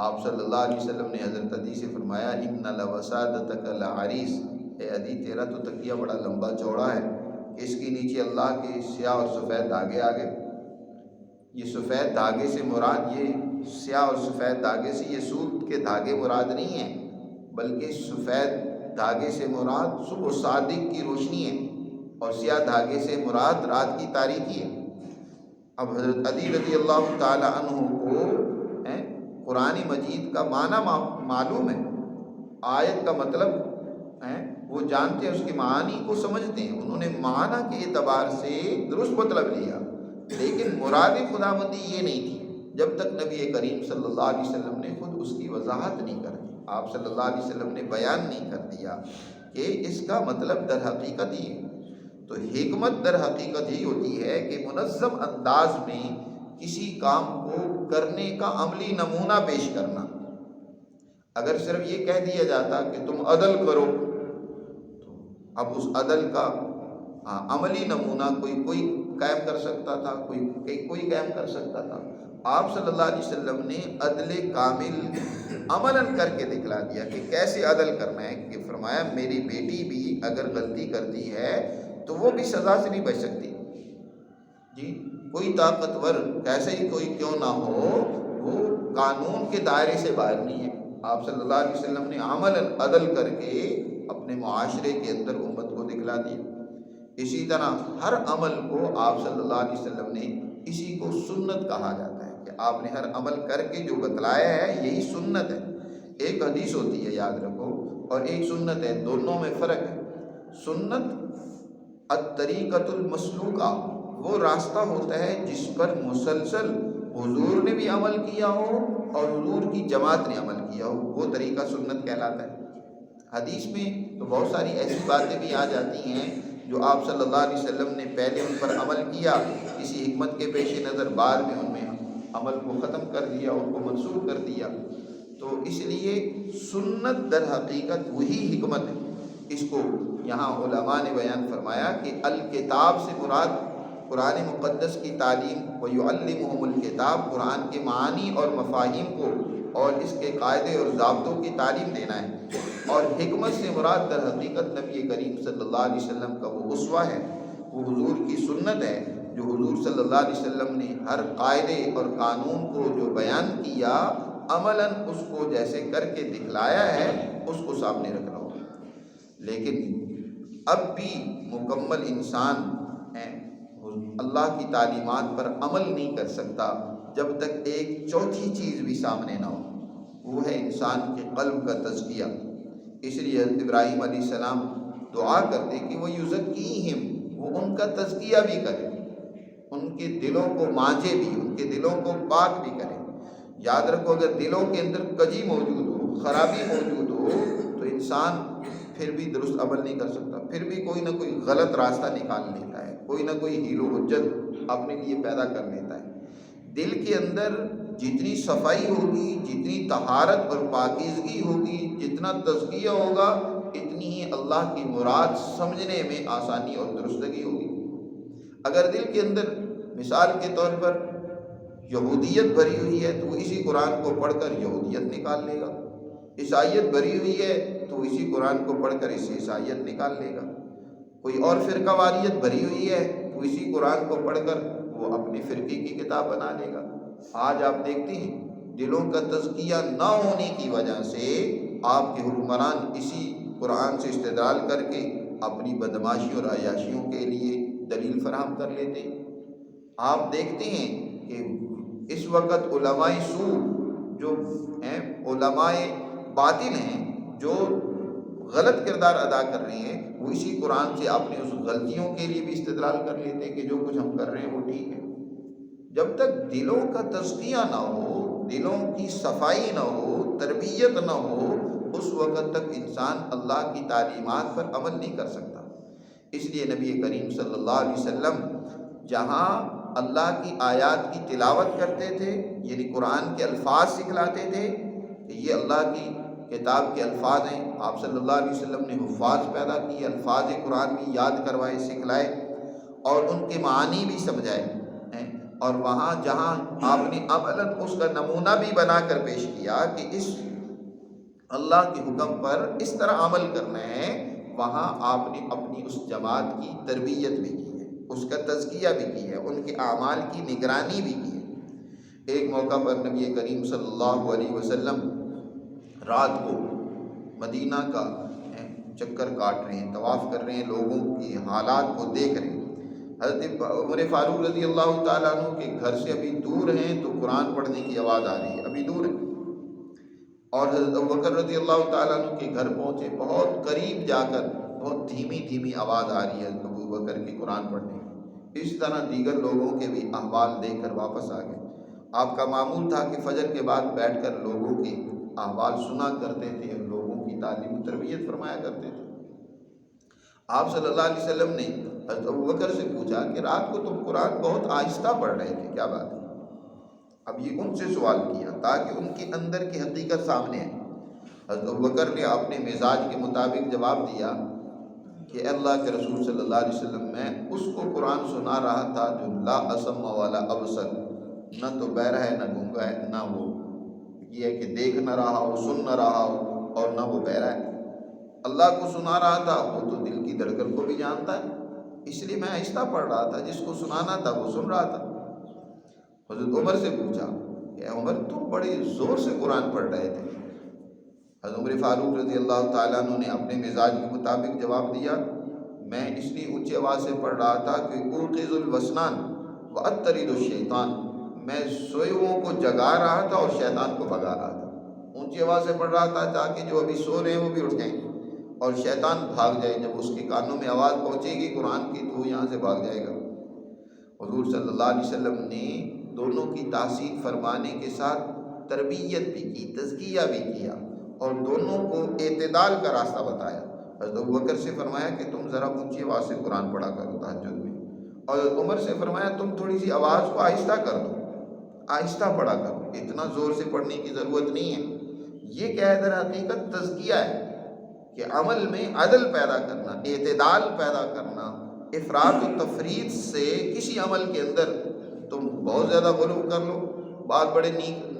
Speaker 1: آپ صلی اللہ علیہ وسلم نے حضرت عدی سے فرمایا ان لوسادتک لعریس، اے عدی تیرا تو تکیہ بڑا لمبا چوڑا ہے کہ اس کے نیچے اللہ کے سیاہ اور سفید دھاگے آ گئے۔ یہ سفید دھاگے سے مراد، یہ سیاہ اور سفید دھاگے سے یہ سوت کے دھاگے مراد نہیں ہیں، بلکہ سفید دھاگے سے مراد صبح صادق کی روشنی ہے اور سیاہ دھاگے سے مراد رات کی تاریکی ہے۔ اب حضرت علی رضی اللہ تعالی عنہ کو قرآن مجید کا معنی معلوم ہے، آیت کا مطلب وہ جانتے ہیں، اس کے معانی کو سمجھتے ہیں، انہوں نے معنی کے اعتبار سے درست مطلب لیا، لیکن مراد خداوندی یہ نہیں تھی جب تک نبی کریم صلی اللہ علیہ وسلم نے خود اس کی وضاحت نہیں کر دی، آپ صلی اللہ علیہ وسلم نے بیان نہیں کر دیا کہ اس کا مطلب در حقیقت ہی ہے۔ تو حکمت در حقیقت ہی ہوتی ہے کہ منظم انداز میں کسی کام کو کرنے کا عملی نمونہ پیش کرنا۔ اگر صرف یہ کہہ دیا جاتا کہ تم عدل کرو، تو اب اس عدل کا عملی نمونہ کوئی قائم کر سکتا تھا، کوئی قائم کر سکتا تھا؟ آپ صلی اللہ علیہ وسلم نے عدل کامل عملاً کر کے دکھلا دیا کہ کیسے عدل کرنا ہے، کہ فرمایا میری بیٹی بھی اگر غلطی کرتی ہے تو وہ بھی سزا سے نہیں بچ سکتی جی، کوئی طاقتور کیسے ہی کوئی کیوں نہ ہو وہ قانون کے دائرے سے باہر نہیں ہے۔ آپ صلی اللہ علیہ وسلم نے عملاً عدل کر کے اپنے معاشرے کے اندر امت کو دکھلا دیا۔ اسی طرح ہر عمل کو آپ صلی اللہ علیہ وسلم نے، اسی کو سنت کہا جاتا ہے کہ آپ نے ہر عمل کر کے جو بتلایا ہے یہی سنت ہے۔ ایک حدیث ہوتی ہے یاد رکھو، اور ایک سنت ہے، دونوں میں فرق ہے۔ سنت الطریقۃ المسلوکہ، وہ راستہ ہوتا ہے جس پر مسلسل حضور نے بھی عمل کیا ہو اور حضور کی جماعت نے عمل کیا ہو، وہ طریقہ سنت کہلاتا ہے۔ حدیث میں تو بہت ساری ایسی باتیں بھی آ جاتی ہیں جو آپ صلی اللہ علیہ وسلم نے پہلے ان پر عمل کیا کسی حکمت کے پیش نظر، بعد میں ان میں عمل کو ختم کر دیا، ان کو منسوخ کر دیا۔ تو اس لیے سنت در حقیقت وہی حکمت ہے۔ اس کو یہاں علماء نے بیان فرمایا کہ الکتاب سے مراد قرآن مقدس کی تعلیم، وَيُعَلِّمُهُمُ الکتاب، قرآن کے معانی اور مفاہیم کو اور اس کے قاعدے اور ضابطوں کی تعلیم دینا ہے، اور حکمت سے مراد در حقیقت نبی کریم صلی اللہ علیہ وسلم کا وہ اسوہ ہے، وہ حضور کی سنت ہے، جو حضور صلی اللہ علیہ وسلم نے ہر قاعدے اور قانون کو جو بیان کیا عملاً اس کو جیسے کر کے دکھلایا ہے اس کو سامنے رکھنا ہوگا۔ لیکن اب بھی مکمل انسان اللہ کی تعلیمات پر عمل نہیں کر سکتا جب تک ایک چوتھی چیز بھی سامنے نہ ہو، وہ ہے انسان کے قلب کا تزکیہ۔ اس لیے حضرت ابراہیم علیہ السلام دعا کرتے کہ وہ یزکیہم، وہ ان کا تزکیہ بھی کرے، ان کے دلوں کو مانجے بھی، ان کے دلوں کو پاک بھی کرے۔ یاد رکھو اگر دلوں کے اندر کجی موجود ہو، خرابی موجود ہو، تو انسان پھر بھی درست عمل نہیں کر سکتا، پھر بھی کوئی نہ کوئی غلط راستہ نکال لیتا ہے، کوئی نہ کوئی حیل و حجت اپنے لیے پیدا کر لیتا ہے۔ دل کے اندر جتنی صفائی ہوگی، جتنی طہارت اور پاکیزگی ہوگی، جتنا تزکیہ ہوگا، اتنی ہی اللہ کی مراد سمجھنے میں آسانی اور درستگی ہوگی۔ اگر دل کے اندر مثال کے طور پر یہودیت بھری ہوئی ہے تو اسی قرآن کو پڑھ کر یہودیت نکال لے گا، عیسائیت بھری ہوئی ہے تو اسی قرآن کو پڑھ کر اس سے عیسائیت نکال لے گا، کوئی اور فرقہ واریت بھری ہوئی ہے تو اسی قرآن کو پڑھ کر وہ اپنے فرقے کی کتاب بنا لے گا۔ آج آپ دیکھتے ہیں دلوں کا تزکیہ نہ ہونے کی وجہ سے آپ کے حکمران اسی قرآن سے استدلال کر کے اپنی بدماشی اور عیاشیوں کے لیے دلیل فراہم کر لیتے۔ آپ دیکھتے ہیں کہ اس وقت علماء سوء جو ہیں، علماء باطل ہیں، جو غلط کردار ادا کر رہے ہیں، وہ اسی قرآن سے اپنے اس غلطیوں کے لیے بھی استدلال کر لیتے ہیں کہ جو کچھ ہم کر رہے ہیں وہ ٹھیک ہے۔ جب تک دلوں کا تزکیہ نہ ہو، دلوں کی صفائی نہ ہو، تربیت نہ ہو، اس وقت تک انسان اللہ کی تعلیمات پر عمل نہیں کر سکتا۔ اس لیے نبی کریم صلی اللہ علیہ وسلم جہاں اللہ کی آیات کی تلاوت کرتے تھے، یعنی قرآن کے الفاظ سکھلاتے تھے کہ یہ اللہ کی کتاب کے الفاظ ہیں، آپ صلی اللہ علیہ وسلم نے حفاظ پیدا کیے، الفاظ قرآن بھی یاد کروائے، سکھلائے اور ان کے معانی بھی سمجھائے ہیں، اور وہاں جہاں آپ نے عملاً اس کا نمونہ بھی بنا کر پیش کیا کہ اس اللہ کے حکم پر اس طرح عمل کرنا ہے، وہاں آپ نے اپنی اس جماعت کی تربیت بھی کی ہے، اس کا تزکیہ بھی کی ہے، ان کے اعمال کی نگرانی بھی کی ہے۔ ایک موقع پر نبی کریم صلی اللہ علیہ وسلم رات کو مدینہ کا چکر کاٹ رہے ہیں، طواف کر رہے ہیں، لوگوں کی حالات کو دیکھ رہے ہیں۔ حضرت عمر فاروق رضی اللہ تعالیٰ عنہ کے گھر سے ابھی دور ہیں تو قرآن پڑھنے کی آواز آ رہی ہے، ابھی دور ہے، اور حضرت ابوبکر رضی اللہ تعالیٰ عنہ کے گھر پہنچے، بہت قریب جا کر بہت دھیمی دھیمی آواز آ رہی ہے حضرت ابوبکر کی قرآن پڑھنے کی۔ اس طرح دیگر لوگوں کے بھی احوال دیکھ کر واپس آ گئے۔ آپ کا معمول تھا کہ فجر کے بعد بیٹھ کر لوگوں کے احوال سنا کرتے تھے، لوگوں کی تعلیم و تربیت فرمایا کرتے تھے۔ آپ صلی اللہ علیہ وسلم نے حضرت ابوبکر سے پوچھا کہ رات کو تم قرآن بہت آہستہ پڑھ رہے تھے، کیا بات ہے؟ اب یہ ان سے سوال کیا تاکہ ان کے اندر کی حقیقت سامنے آئے۔ حضرت ابوبکر نے اپنے مزاج کے مطابق جواب دیا کہ اللہ کے رسول صلی اللہ علیہ وسلم میں اس کو قرآن سنا رہا تھا جو لا اسم والا ابصر، نہ تو بہرا ہے نہ گونگا ہے، نہ وہ یہ ہے کہ دیکھ نہ رہا ہو، سن نہ رہا ہو، اور نہ وہ بہرا ہے۔ اللہ کو سنا رہا تھا، وہ تو دل کی دھڑکن کو بھی جانتا ہے، اس لیے میں آہستہ پڑھ رہا تھا، جس کو سنانا تھا وہ سن رہا تھا۔ حضرت عمر سے پوچھا کہ اے عمر تم بڑے زور سے قرآن پڑھ رہے تھے؟ حضرت عمر فاروق رضی اللہ تعالیٰ عنہ نے اپنے مزاج کے مطابق جواب دیا، میں اس لیے اونچی آواز سے پڑھ رہا تھا کہ اوقظ الوسنان واطرد الشیطان، میں سوئے ہوئوں کو جگا رہا تھا اور شیطان کو بھگا رہا تھا۔ اونچی آواز سے پڑھ رہا تھا تاکہ جو ابھی سو رہے ہیں وہ بھی اٹھ جائیں اور شیطان بھاگ جائے، جب اس کے کانوں میں آواز پہنچے گی قرآن کی تو وہ یہاں سے بھاگ جائے گا۔ حضور صلی اللہ علیہ وسلم نے دونوں کی تحسین فرمانے کے ساتھ تربیت بھی کی، تزکیہ بھی کیا، اور دونوں کو اعتدال کا راستہ بتایا۔ حضرت ابوبکر سے فرمایا کہ تم ذرا اونچی آواز سے قرآن پڑھا کرو تہجد میں، اور حضرت عمر سے فرمایا تم تھوڑی سی آواز کو آہستہ کر دو، آہستہ پڑھا کرو، اتنا زور سے پڑھنے کی ضرورت نہیں ہے۔ یہ کیا ہے؟ در حقیقت تزکیہ ہے کہ عمل میں عدل پیدا کرنا، اعتدال پیدا کرنا۔ افراط و تفریط سے کسی عمل کے اندر تم بہت زیادہ غلو کر لو۔ بعض بڑے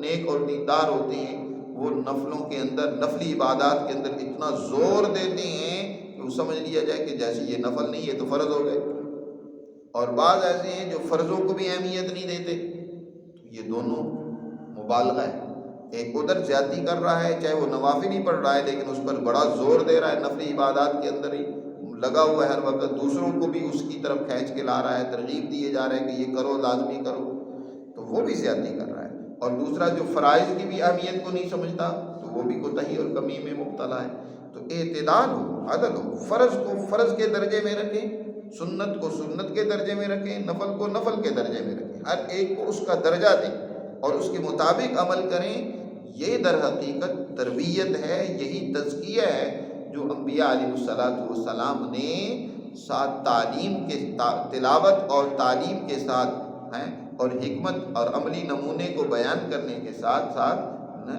Speaker 1: نیک اور دیندار ہوتے ہیں، وہ نفلوں کے اندر، نفلی عبادات کے اندر اتنا زور دیتے ہیں کہ وہ سمجھ لیا جائے کہ جیسے یہ نفل نہیں، یہ تو فرض ہو گئے۔ اور بعض ایسے ہیں جو فرضوں کو بھی اہمیت نہیں دیتے۔ یہ دونوں مبالغہ ہے، ایک ادھر زیادتی کر رہا ہے، چاہے وہ نوافل ہی پڑھ رہا ہے لیکن اس پر بڑا زور دے رہا ہے، نفلی عبادات کے اندر ہی لگا ہوا ہے ہر وقت، دوسروں کو بھی اس کی طرف کھینچ کے لا رہا ہے، ترغیب دیے جا رہا ہے کہ یہ کرو، لازمی کرو، تو وہ بھی زیادتی کر رہا ہے۔ اور دوسرا جو فرائض کی بھی اہمیت کو نہیں سمجھتا تو وہ بھی کوتاہی اور کمی میں مبتلا ہے۔ تو اعتدال ہو، عدل ہو، فرض کو فرض کے درجے میں رکھیں، سنت کو سنت کے درجے میں رکھیں، نفل کو نفل کے درجے میں رکھیں، ہر ایک کو اس کا درجہ دیں اور اس کے مطابق عمل کریں۔ یہ در حقیقت تربیت ہے، یہی تزکیہ ہے جو انبیاء علیہ السلام نے ساتھ تعلیم کے تلاوت اور تعلیم کے ساتھ ہیں، اور حکمت اور عملی نمونے کو بیان کرنے کے ساتھ ساتھ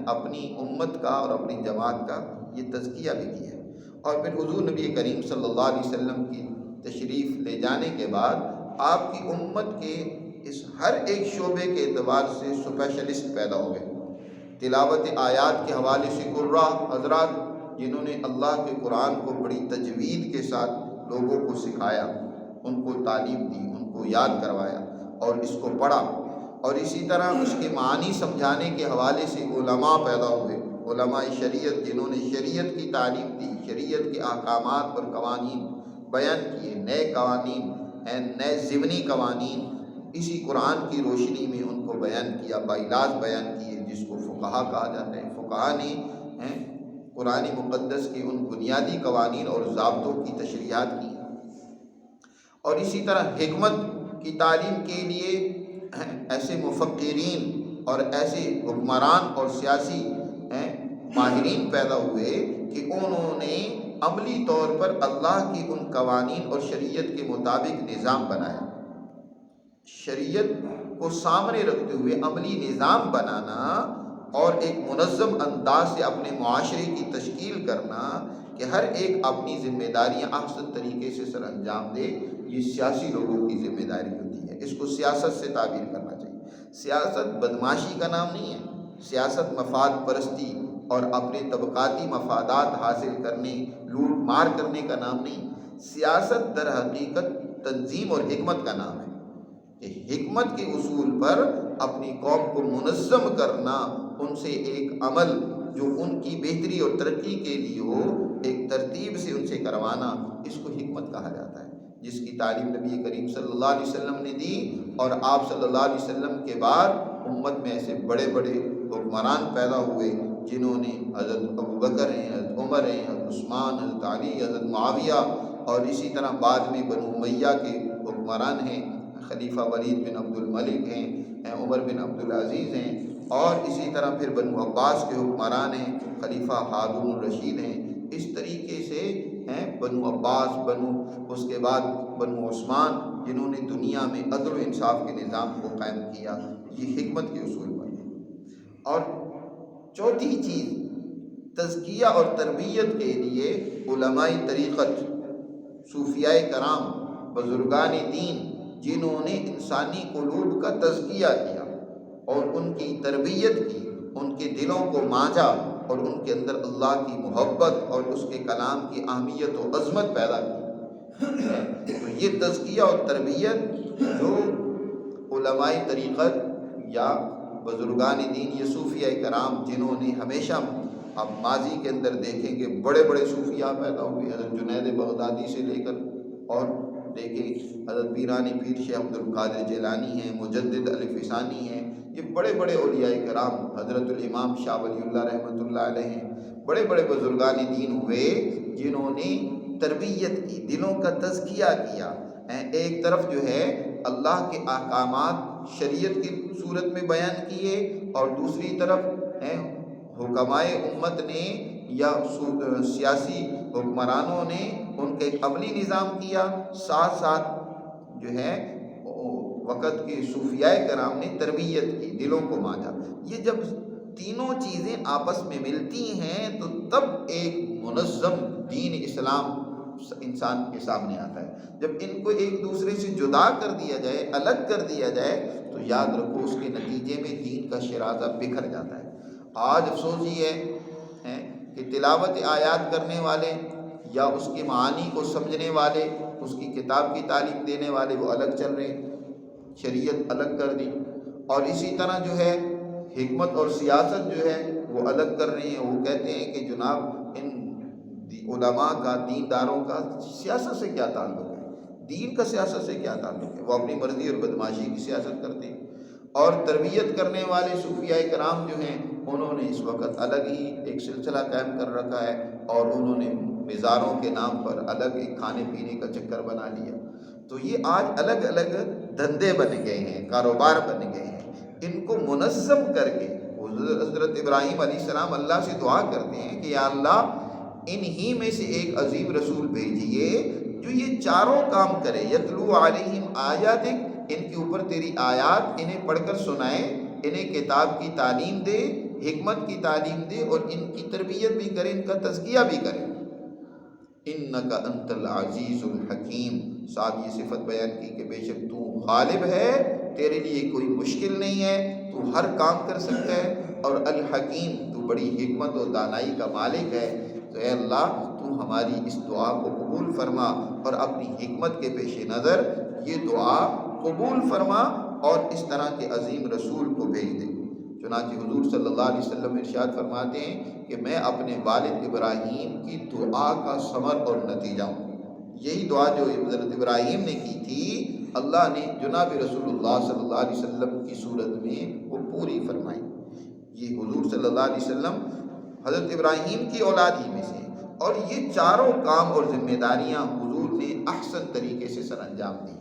Speaker 1: اپنی امت کا اور اپنی جماعت کا یہ تزکیہ بھی کیا ہے۔ اور پھر حضور نبی کریم صلی اللہ علیہ وسلم کی تشریف لے جانے کے بعد آپ کی امت کے اس ہر ایک شعبے کے اعتبار سے اسپیشلسٹ پیدا ہو گئے۔ تلاوت آیات کے حوالے سے قراء حضرات جنہوں نے اللہ کے قرآن کو بڑی تجوید کے ساتھ لوگوں کو سکھایا، ان کو تعلیم دی، ان کو یاد کروایا اور اس کو پڑھا۔ اور اسی طرح اس کے معنی سمجھانے کے حوالے سے علماء پیدا ہوئے، علماء شریعت جنہوں نے شریعت کی تعلیم دی، شریعت کے احکامات اور قوانین بیان کیے، نئے قوانین، نئے ضمنی قوانین اسی قرآن کی روشنی میں ان کو بیان کیا، باعلاج بیان کیے، جس کو فقہا کہا جاتا ہے۔ فقہا نے قرآن مقدس کے ان بنیادی قوانین اور ضابطوں کی تشریحات کی۔ اور اسی طرح حکمت کی تعلیم کے لیے ایسے مفکرین اور ایسے حکمران اور سیاسی ماہرین پیدا ہوئے کہ انہوں نے عملی طور پر اللہ کی ان قوانین اور شریعت کے مطابق نظام بنایا۔ شریعت کو سامنے رکھتے ہوئے عملی نظام بنانا اور ایک منظم انداز سے اپنے معاشرے کی تشکیل کرنا کہ ہر ایک اپنی ذمہ داریاں احسن طریقے سے سر انجام دے، یہ سیاسی لوگوں کی ذمہ داری ہوتی ہے۔ اس کو سیاست سے تعبیر کرنا چاہیے۔ سیاست بدمعاشی کا نام نہیں ہے، سیاست مفاد پرستی اور اپنے طبقاتی مفادات حاصل کرنے، لوٹ مار کرنے کا نام نہیں۔ سیاست در حقیقت تنظیم اور حکمت کا نام ہے کہ حکمت کے اصول پر اپنی قوم کو منظم کرنا، ان سے ایک عمل جو ان کی بہتری اور ترقی کے لیے ہو، ایک ترتیب سے ان سے کروانا، اس کو حکمت کہا جاتا ہے، جس کی تعلیم نبی کریم صلی اللہ علیہ وسلم نے دی۔ اور آپ صلی اللہ علیہ وسلم کے بعد امت میں ایسے بڑے بڑے حکمران پیدا ہوئے جنہوں نے حضرت ابوبکر ہیں، حضرت عمر ہیں، حضرت عثمان، حضرت علی، حضرت معاویہ، اور اسی طرح بعد میں بنو امیہ کے حکمران ہیں، خلیفہ ولید بن عبد الملک ہیں، عمر بن عبد العزیز ہیں، اور اسی طرح پھر بنو عباس کے حکمران ہیں، خلیفہ ہارون الرشید ہیں۔ اس طریقے سے بنو عباس، اس کے بعد بنو عثمان، جنہوں نے دنیا میں عدل و انصاف کے نظام کو قائم کیا، یہ حکمت کے اصول پر ہے۔ اور چوتھی چیز تزکیہ اور تربیت کے لیے علمائی طریقت صوفیاء کرام، بزرگان دین، جنہوں نے انسانی قلوب کا تزکیہ کیا اور ان کی تربیت کی، ان کے دلوں کو مانجا اور ان کے اندر اللہ کی محبت اور اس کے کلام کی اہمیت و عظمت پیدا کی۔ تو یہ تزکیہ اور تربیت جو علماء طریقت یا بزرگان دین، یہ صوفیاء کرام جنہوں نے ہمیشہ، آپ ماضی کے اندر دیکھیں کہ بڑے بڑے صوفیاء پیدا ہوئے، حضرت جنید بغدادی سے لے کر، اور دیکھیں حضرت پیرانی پیر شیخ عبد القادر جیلانی ہیں، مجدد الفسانی ہیں، یہ بڑے بڑے اولیاء کرام، حضرت الامام شاہ ولی اللہ رحمۃ اللہ علیہ ہیں، بڑے بڑے بزرگان دین ہوئے جنہوں نے تربیت کی، دلوں کا تزکیہ کیا۔ ایک طرف جو ہے اللہ کے احکامات شریعت کی صورت میں بیان کیے، اور دوسری طرف حکماء امت نے یا سیاسی حکمرانوں نے ان کا ایک عملی نظام کیا، ساتھ ساتھ جو ہے وقت کے صوفیاء کرام نے تربیت کی، دلوں کو مانجا۔ یہ جب تینوں چیزیں آپس میں ملتی ہیں تو تب ایک منظم دین اسلام انسان کے سامنے آتا ہے۔ جب ان کو ایک دوسرے سے جدا کر دیا جائے، الگ کر دیا جائے، تو یاد رکھو اس کے نتیجے میں دین کا شرازہ بکھر جاتا ہے۔ آج افسوس یہ ہے کہ تلاوت آیات کرنے والے یا اس کے معانی کو سمجھنے والے، اس کی کتاب کی تعلیم دینے والے وہ الگ چل رہے ہیں، شریعت الگ کر دی، اور اسی طرح جو ہے حکمت اور سیاست جو ہے وہ الگ کر رہے ہیں۔ وہ کہتے ہیں کہ جناب ان علماء کا، دینداروں کا سیاست سے کیا تعلق ہے، دین کا سیاست سے کیا تعلق ہے؟ وہ اپنی مرضی اور بدماشی کی سیاست کرتے ہیں۔ اور تربیت کرنے والے صوفیاء کرام جو ہیں انہوں نے اس وقت الگ ہی ایک سلسلہ قائم کر رکھا ہے، اور انہوں نے مزاروں کے نام پر الگ ایک کھانے پینے کا چکر بنا لیا۔ تو یہ آج الگ الگ دھندے بن گئے ہیں، کاروبار بن گئے ہیں۔ ان کو منظم کر کے حضرت ابراہیم علیہ السلام اللہ سے دعا کرتے ہیں کہ یا اللہ انہی میں سے ایک عظیم رسول بھیجیے جو یہ چاروں کام کرے، یتلو علیہم آیاتک، ان کے اوپر تیری آیات انہیں پڑھ کر سنائے، انہیں کتاب کی تعلیم دے، حکمت کی تعلیم دے، اور ان کی تربیت بھی کرے، ان کا تزکیہ بھی کرے۔ انک انت العزیز الحکیم، ساتھ یہ صفت بیان کی کہ بے شک تو غالب ہے، تیرے لیے کوئی مشکل نہیں ہے، تو ہر کام کر سکتا ہے، اور الحکیم، تو بڑی حکمت و دانائی کا مالک ہے۔ تو اے اللہ تو ہماری اس دعا کو قبول فرما، اور اپنی حکمت کے پیش نظر یہ دعا قبول فرما، اور اس طرح کے عظیم رسول کو بھیج دے۔ چنانچہ حضور صلی اللہ علیہ وسلم ارشاد فرماتے ہیں کہ میں اپنے والد ابراہیم کی دعا کا ثمر اور نتیجہ ہوں۔ یہی دعا جو حضرت ابراہیم نے کی تھی، اللہ نے جناب رسول اللہ صلی اللہ علیہ وسلم کی صورت میں وہ پوری فرمائی۔ یہ حضور صلی اللہ علیہ وسلم حضرت ابراہیم کی اولاد ہی میں سے، اور یہ چاروں کام اور ذمہ داریاں حضور نے احسن طریقے سے سر انجام دی۔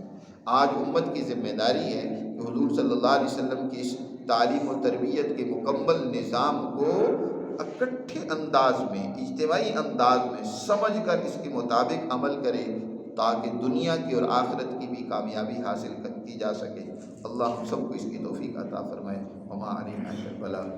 Speaker 1: آج امت کی ذمہ داری ہے کہ حضور صلی اللہ علیہ وسلم کی اس تعلیم و تربیت کے مکمل نظام کو اکٹھے انداز میں، اجتماعی انداز میں سمجھ کر اس کے مطابق عمل کرے، تاکہ دنیا کی اور آخرت کی بھی کامیابی حاصل کی جا سکے۔ اللہ ہم سب کو اس کی توفیق عطا فرمائے۔ وما علینا الا البلاغ۔